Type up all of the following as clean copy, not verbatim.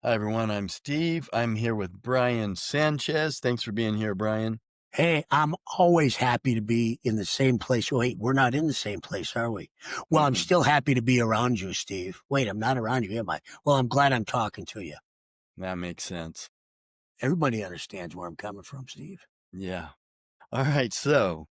Hi, everyone. I'm Steve. I'm here with Brian Sanchez. Thanks for being here, Brian. Hey, I'm always happy to be in the same place. Wait, we're not in the same place, are we? Well, I'm Mm-mm. still happy to be around you, Steve. Wait, I'm not around you, am I? Well, I'm glad I'm talking to you. That makes sense. Everybody understands where I'm coming from, Steve. Yeah. All right. So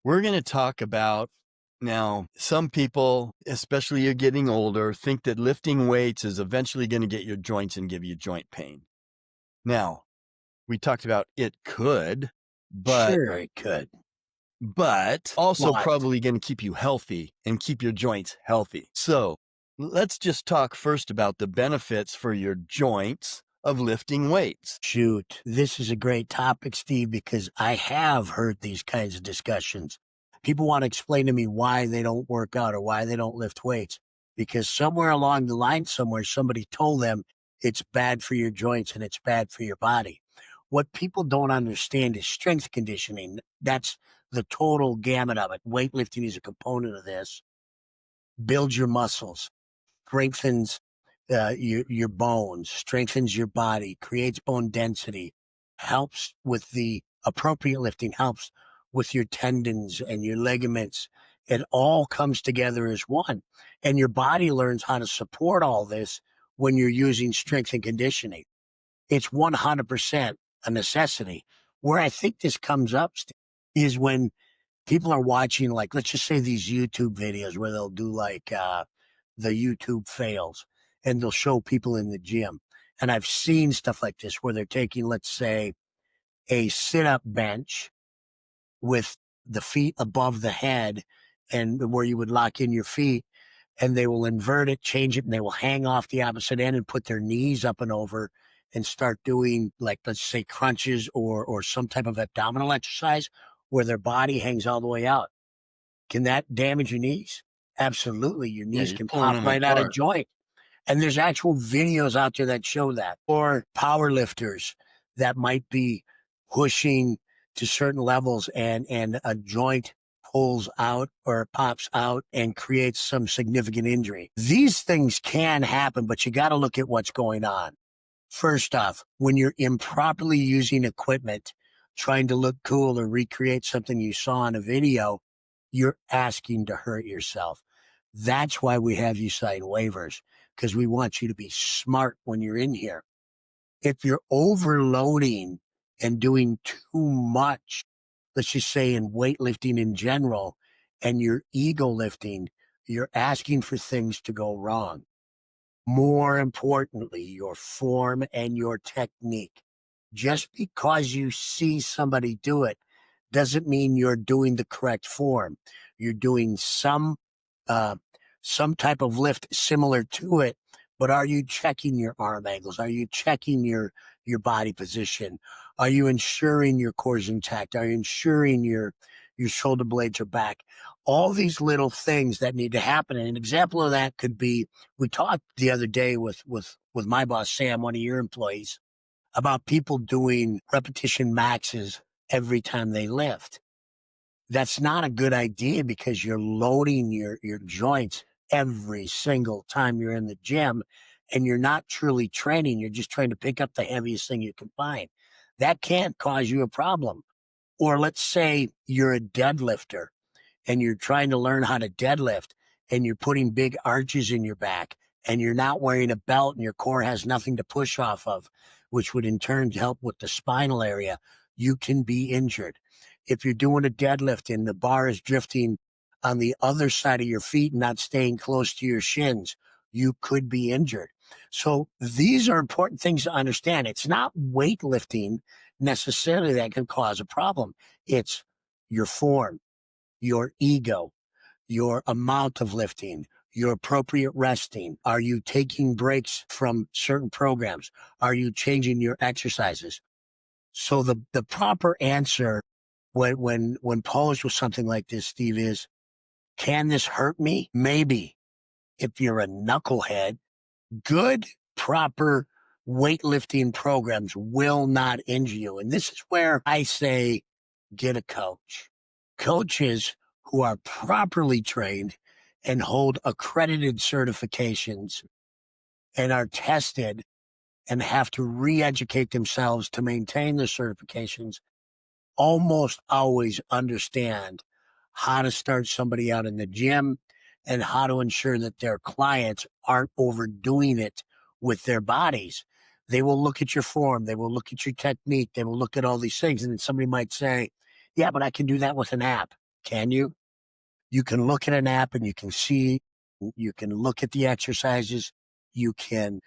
we're going to talk about now, some people, especially you're getting older, think that lifting weights is eventually going to get your joints and give you joint pain. Now, we talked about it could, but Sure, it could. also But probably going to keep you healthy and keep your joints healthy. So let's just talk first about the benefits for your joints of lifting weights. shoot, this is a great topic, Steve, because I have heard these kinds of discussions. People want to explain to me why they don't work out or why they don't lift weights because somewhere along the line, somewhere, somebody told them it's bad for your joints and it's bad for your body. What people don't understand is strength conditioning. That's the total gamut of it. Weightlifting is a component of this. Builds your muscles, strengthens your bones, strengthens your body, creates bone density, helps with the appropriate lifting, helps with your tendons and your ligaments. It all comes together as one. And your body learns how to support all this when you're using strength and conditioning. It's 100% a necessity. Where I think this comes up is when people are watching, like, let's just say these YouTube videos where they'll do like the YouTube fails and they'll show people in the gym. And I've seen stuff like this where they're taking, let's say, a sit up bench with the feet above the head and where you would lock in your feet, and they will invert it, change it, and they will hang off the opposite end and put their knees up and over and start doing, like, let's say crunches or some type of abdominal exercise where their body hangs all the way out. Can that damage your knees? Absolutely. Your Yeah, knees you're can pulling pop them right out of apart. joint. And there's actual videos out there that show that. Or power lifters that might be pushing to certain levels and a joint pulls out or pops out and creates some significant injury. These things can happen, but you got to look at what's going on. First off, when you're improperly using equipment, trying to look cool or recreate something you saw in a video, you're asking to hurt yourself. That's why we have you sign waivers, because we want you to be smart when you're in here. If you're overloading and doing too much, let's just say in weightlifting in general, and you're ego lifting, you're asking for things to go wrong. More importantly, your form and your technique. Just because you see somebody do it doesn't mean you're doing the correct form. You're doing uh, some type of lift similar to it, but are you checking your arm angles? Are you checking your body position? Are you ensuring your core is intact? Are you ensuring your shoulder blades are back? All these little things that need to happen. And an example of that could be, we talked the other day with my boss Sam, one of your employees, about people doing repetition maxes every time they lift. That's not a good idea because you're loading your joints every single time you're in the gym and you're not truly training. You're just trying to pick up the heaviest thing you can find. That can't cause you a problem. Or let's say you're a deadlifter and you're trying to learn how to deadlift and you're putting big arches in your back and you're not wearing a belt and your core has nothing to push off of, which would in turn help with the spinal area, you can be injured. If you're doing a deadlift and the bar is drifting on the other side of your feet and not staying close to your shins, you could be injured. So these are important things to understand. It's not weightlifting necessarily that can cause a problem. It's your form, your ego, your amount of lifting, your appropriate resting. Are you taking breaks from certain programs? Are you changing your exercises? So the proper answer when posed with something like this, Steve, is, can this hurt me? Maybe. If you're a knucklehead, good, proper weightlifting programs will not injure you. And this is where I say, get a coach. Coaches who are properly trained and hold accredited certifications and are tested and have to re-educate themselves to maintain their certifications almost always understand how to start somebody out in the gym and how to ensure that their clients aren't overdoing it with their bodies. They will look at your form, they will look at your technique, they will look at all these things. And then somebody might say, yeah, but I can do that with an app. Can you? You can look at an app and you can see, you can look at the exercises, you can,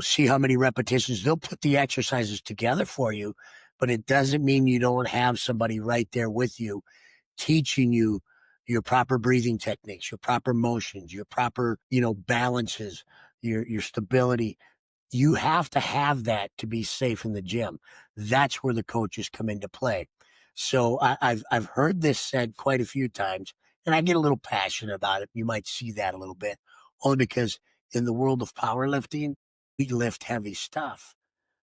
see how many repetitions. They'll put the exercises together for you, but it doesn't mean you don't have somebody right there with you teaching you your proper breathing techniques, your proper motions, your proper, balances, your stability. You have to have that to be safe in the gym. That's where the coaches come into play. So I've heard this said quite a few times, and I get a little passionate about it. You might see that a little bit, only because in the world of powerlifting, we lift heavy stuff.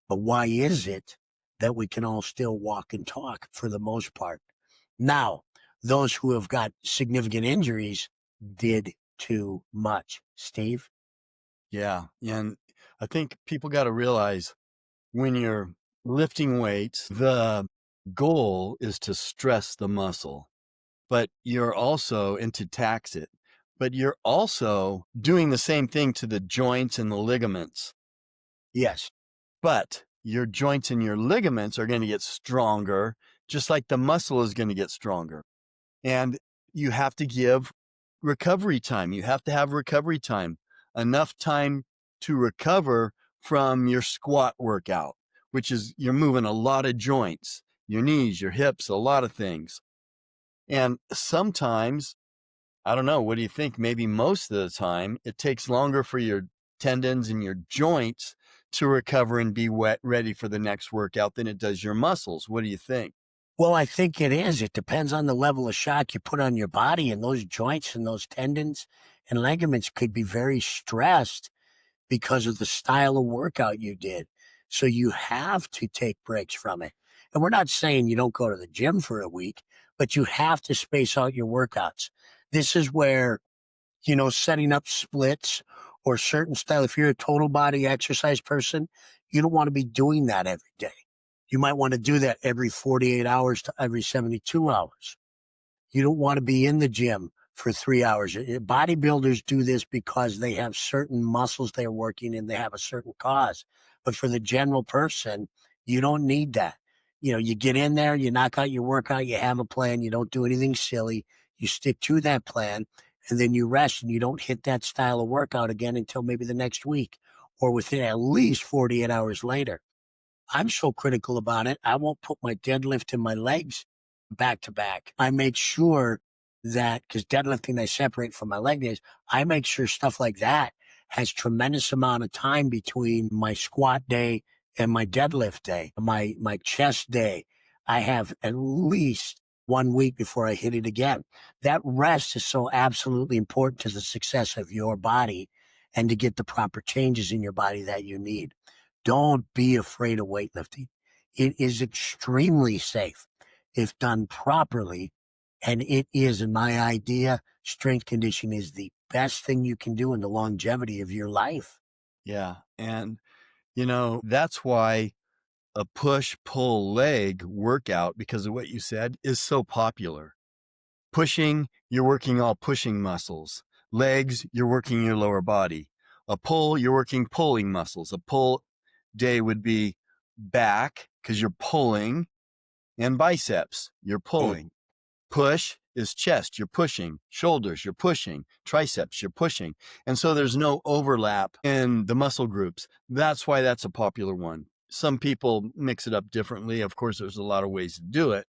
But why is it that we can all still walk and talk for the most part? Now, those who have got significant injuries did too much. Steve? Yeah. And I think people got to realize when you're lifting weights, the goal is to stress the muscle, but you're also, and to tax it, but you're also doing the same thing to the joints and the ligaments. Yes. But your joints and your ligaments are going to get stronger, just like the muscle is going to get stronger. And you have to give recovery time. You have to have recovery time, enough time to recover from your squat workout, which is you're moving a lot of joints, your knees, your hips, a lot of things. And sometimes, I don't know, what do you think? Maybe most of the time, it takes longer for your tendons and your joints to recover and be ready for the next workout than it does your muscles. What do you think? Well, I think it is. It depends on the level of shock you put on your body, and those joints and those tendons and ligaments could be very stressed because of the style of workout you did. So you have to take breaks from it. And we're not saying you don't go to the gym for a week, but you have to space out your workouts. This is where, setting up splits or certain style, if you're a total body exercise person, you don't want to be doing that every day. You might want to do that every 48 hours to every 72 hours. You don't want to be in the gym for 3 hours. Bodybuilders do this because they have certain muscles they're working in, they have a certain cause. But for the general person, you don't need that. You get in there, you knock out your workout, you have a plan, you don't do anything silly, you stick to that plan, and then you rest and you don't hit that style of workout again until maybe the next week or within at least 48 hours later. I'm so critical about it. I won't put my deadlift and my legs back to back. I make sure that because deadlifting I separate from my leg days, I make sure stuff like that has tremendous amount of time between my squat day and my deadlift day, my chest day. I have at least 1 week before I hit it again. That rest is so absolutely important to the success of your body and to get the proper changes in your body that you need. Don't be afraid of weightlifting. It is extremely safe if done properly. And it is, in my idea, strength conditioning is the best thing you can do in the longevity of your life. Yeah. And, that's why a push pull leg workout, because of what you said, is so popular. Pushing, you're working all pushing muscles. Legs, you're working your lower body. A pull, you're working pulling muscles. A pull day would be back because you're pulling, and biceps, you're Mm. pulling. Push is chest, you're pushing. Shoulders, you're pushing. Triceps, you're pushing. And so there's no overlap in the muscle groups. That's why that's a popular one. Some people mix it up differently. Of course, there's a lot of ways to do it,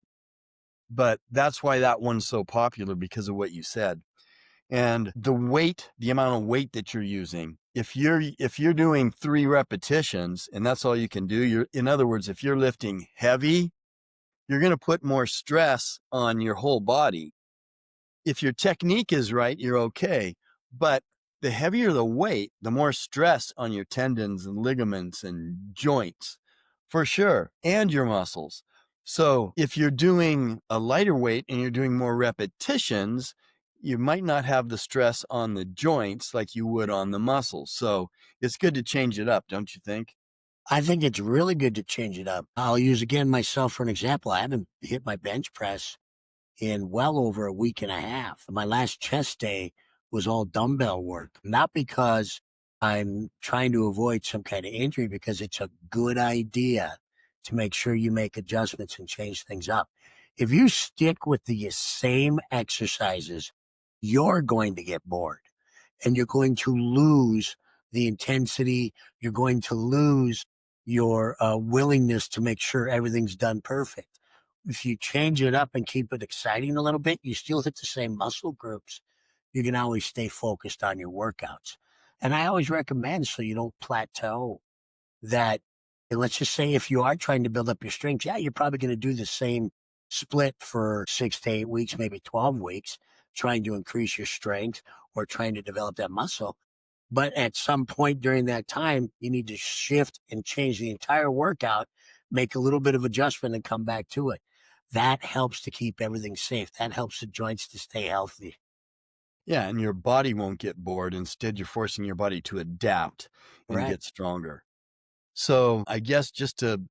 but that's why that one's so popular because of what you said. And the amount of weight that you're using. If you're doing 3 repetitions and that's all you can do, in other words, if you're lifting heavy, you're going to put more stress on your whole body. If your technique is right, you're okay. But the heavier the weight, the more stress on your tendons and ligaments and joints, for sure, and your muscles. So if you're doing a lighter weight and you're doing more repetitions, you might not have the stress on the joints like you would on the muscles. So it's good to change it up, don't you think? I think it's really good to change it up. I'll use again myself for an example. I haven't hit my bench press in well over a week and a half. My last chest day was all dumbbell work, not because I'm trying to avoid some kind of injury, because it's a good idea to make sure you make adjustments and change things up. If you stick with the same exercises, you're going to get bored and you're going to lose the intensity. You're going to lose your willingness to make sure everything's done perfect. If you change it up and keep it exciting a little bit, you still hit the same muscle groups. You can always stay focused on your workouts. And I always recommend, so you don't plateau, that, and let's just say if you are trying to build up your strength, yeah, you're probably going to do the same split for 6 to 8 weeks, maybe 12 weeks, trying to increase your strength or trying to develop that muscle. But at some point during that time, you need to shift and change the entire workout, make a little bit of adjustment and come back to it. That helps to keep everything safe. That helps the joints to stay healthy. Yeah, and your body won't get bored. Instead, you're forcing your body to adapt and Correct. get stronger. So, I guess just to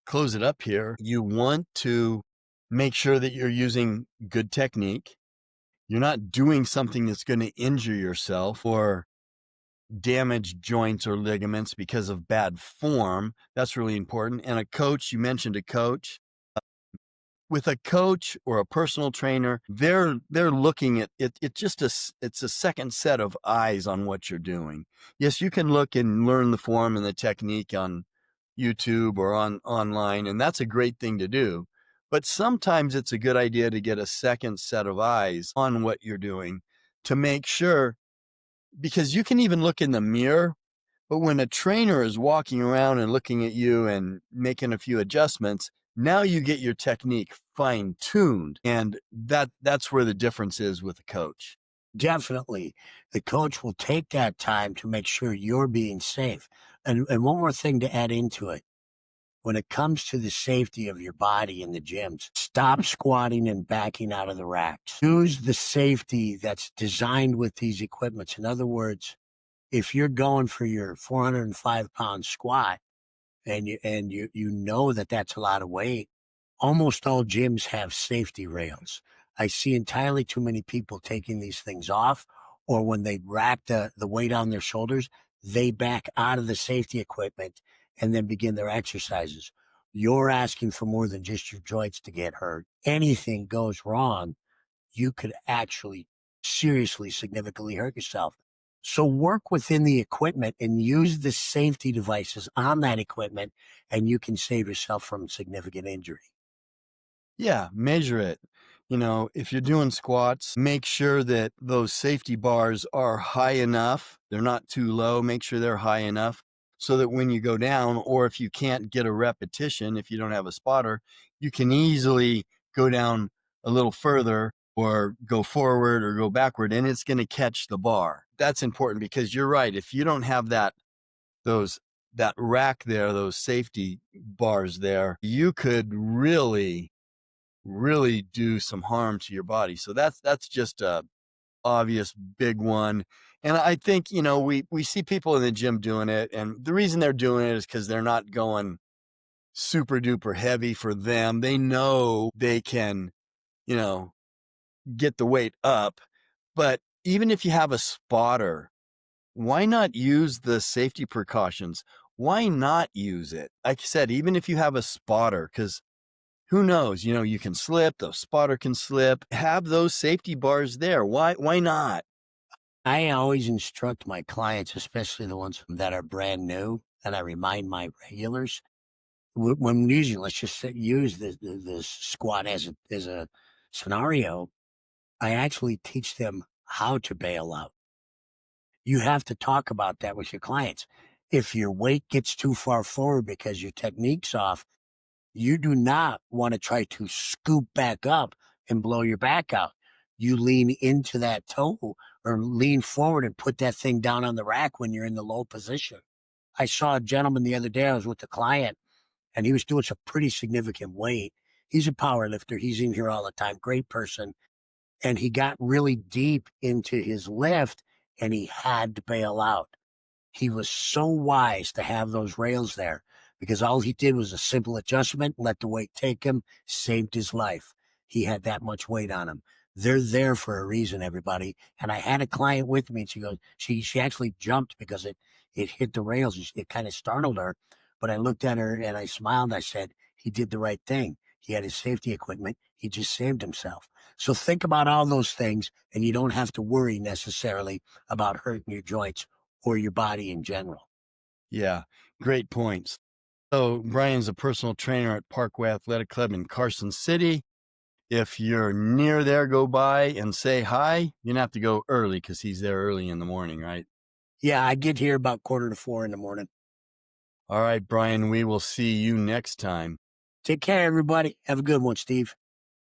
close it up here, you want to make sure that you're using good technique. You're not doing something that's going to injure yourself or damage joints or ligaments because of bad form. That's really important. And a coach, you mentioned a coach. With a coach or a personal trainer, they're looking at it. It's a second set of eyes on what you're doing. Yes, you can look and learn the form and the technique on YouTube or online, and that's a great thing to do. But sometimes it's a good idea to get a second set of eyes on what you're doing to make sure, because you can even look in the mirror, but when a trainer is walking around and looking at you and making a few adjustments, now you get your technique fine tuned. And that's where the difference is with a coach. Definitely. The coach will take that time to make sure you're being safe. And one more thing to add into it. When it comes to the safety of your body in the gyms, stop squatting and backing out of the racks. Use the safety that's designed with these equipments. In other words, if you're going for your 405-pound squat and you know that that's a lot of weight, almost all gyms have safety rails. I see entirely too many people taking these things off, or when they rack the weight on their shoulders, they back out of the safety equipment and then begin their exercises. You're asking for more than just your joints to get hurt. Anything goes wrong, you could actually seriously, significantly hurt yourself. So work within the equipment and use the safety devices on that equipment, and you can save yourself from significant injury. Yeah, measure it. If you're doing squats, make sure that those safety bars are high enough. They're not too low. Make sure they're high enough so that when you go down, or if you can't get a repetition, if you don't have a spotter, you can easily go down a little further or go forward or go backward, and it's going to catch the bar. That's important because you're right. If you don't have those, that rack there, those safety bars there, you could really do some harm to your body. So that's just a obvious big one. And I think, we see people in the gym doing it, and the reason they're doing it is because they're not going super duper heavy for them. They know they can, you know, get the weight up. But even if you have a spotter, why not use the safety precautions? Why not use it? Like I said, even if you have a spotter, because who knows? You can slip, the spotter can slip. Have those safety bars there. Why not? I always instruct my clients, especially the ones that are brand new, and I remind my regulars when using, let's just say, use the squat as a scenario. I actually teach them how to bail out. You have to talk about that with your clients. If your weight gets too far forward because your technique's off, you do not want to try to scoop back up and blow your back out. You lean into that toe or lean forward and put that thing down on the rack when you're in the low position. I saw a gentleman the other day. I was with a client and he was doing some pretty significant weight. He's a power lifter. He's in here all the time. Great person. And he got really deep into his lift and he had to bail out. He was so wise to have those rails there. because all he did was a simple adjustment, let the weight take him, saved his life. He had that much weight on him. They're there for a reason, everybody. And I had a client with me, and she goes, she actually jumped because it hit the rails. It kind of startled her. But I looked at her and I smiled. I said, he did the right thing. He had his safety equipment. He just saved himself. So think about all those things, and you don't have to worry necessarily about hurting your joints or your body in general. Yeah, great points. So Brian's a personal trainer at Parkway Athletic Club in Carson City. If you're near there, go by and say hi. You're gonna have to go early because he's there early in the morning, right? Yeah, I get here about 3:45 in the morning. All right, Brian, we will see you next time. Take care, everybody. Have a good one, Steve.